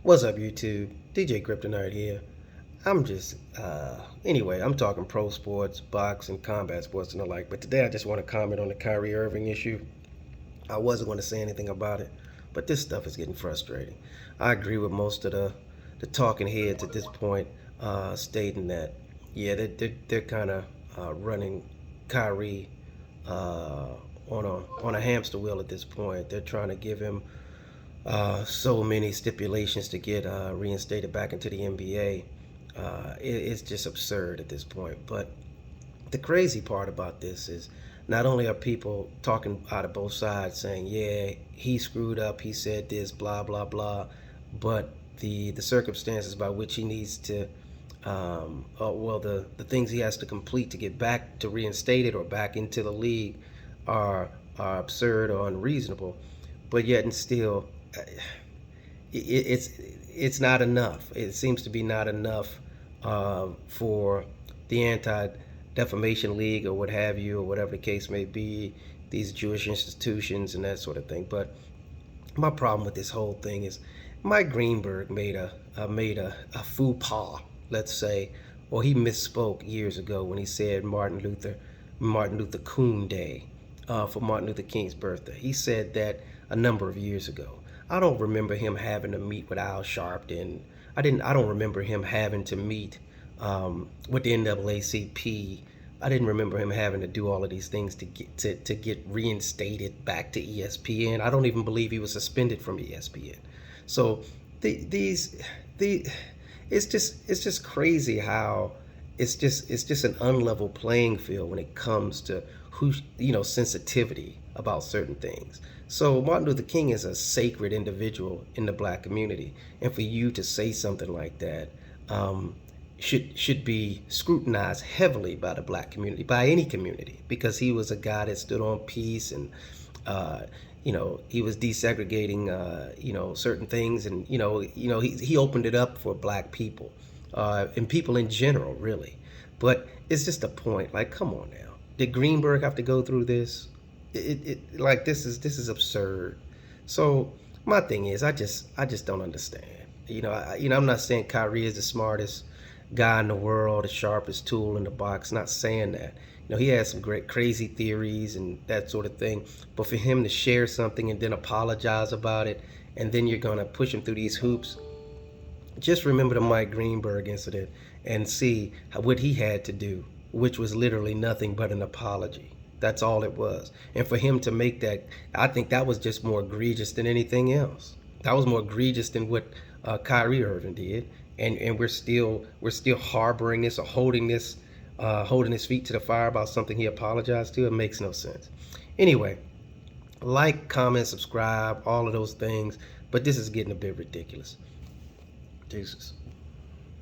What's up, YouTube? DJ Kryptonite here. I'm just, anyway, I'm talking pro sports, boxing, combat sports, and the like. But today I just want to comment on the Kyrie Irving issue. I wasn't going to say anything about it, but this stuff is getting frustrating. I agree with most of the talking heads at this point, stating that, yeah, they're kind of running Kyrie on a hamster wheel at this point. They're trying to give him so many stipulations to get reinstated back into the NBA. It's just absurd at this point. But the crazy part about this is not only are people talking out of both sides saying, yeah, he screwed up, he said this, blah, blah, blah, but the circumstances by which he needs to, the things he has to complete to get back to reinstated or back into the league are absurd or unreasonable. But yet and still, it's not enough. It seems to be not enough for the Anti-Defamation League or what have you, or whatever the case may be, these Jewish institutions and that sort of thing. But my problem with this whole thing is Mike Greenberg made a faux pas, let's say, or he misspoke years ago when he said Martin Luther Coon Day for Martin Luther King's birthday. He said that a number of years ago. I don't remember him having to meet with Al Sharpton. I don't remember him having to meet with the NAACP. I didn't remember him having to do all of these things to get reinstated back to ESPN. I don't even believe he was suspended from ESPN. So it's just crazy how it's just an unlevel playing field when it comes to sensitivity about certain things. So Martin Luther King is a sacred individual in the black community, and for you to say something like that should be scrutinized heavily by the black community, by any community, because he was a guy that stood on peace, and he was desegregating certain things, and he opened it up for black people and people in general, really. But it's just a point. Like, come on now. Did Greenberg have to go through this? This is absurd. So my thing is, I just don't understand. I'm not saying Kyrie is the smartest guy in the world, the sharpest tool in the box. Not saying that. He has some great crazy theories and that sort of thing. But for him to share something and then apologize about it, and then you're gonna push him through these hoops, just remember the Mike Greenberg incident and see what he had to do, which was literally nothing but an apology. That's all it was. And for him to make that, I think that was just more egregious than anything else. That was more egregious than what Kyrie Irving did. And we're still harboring this or holding his feet to the fire about something he apologized to. It makes no sense. Anyway, like, comment, subscribe, all of those things. But this is getting a bit ridiculous. Jesus.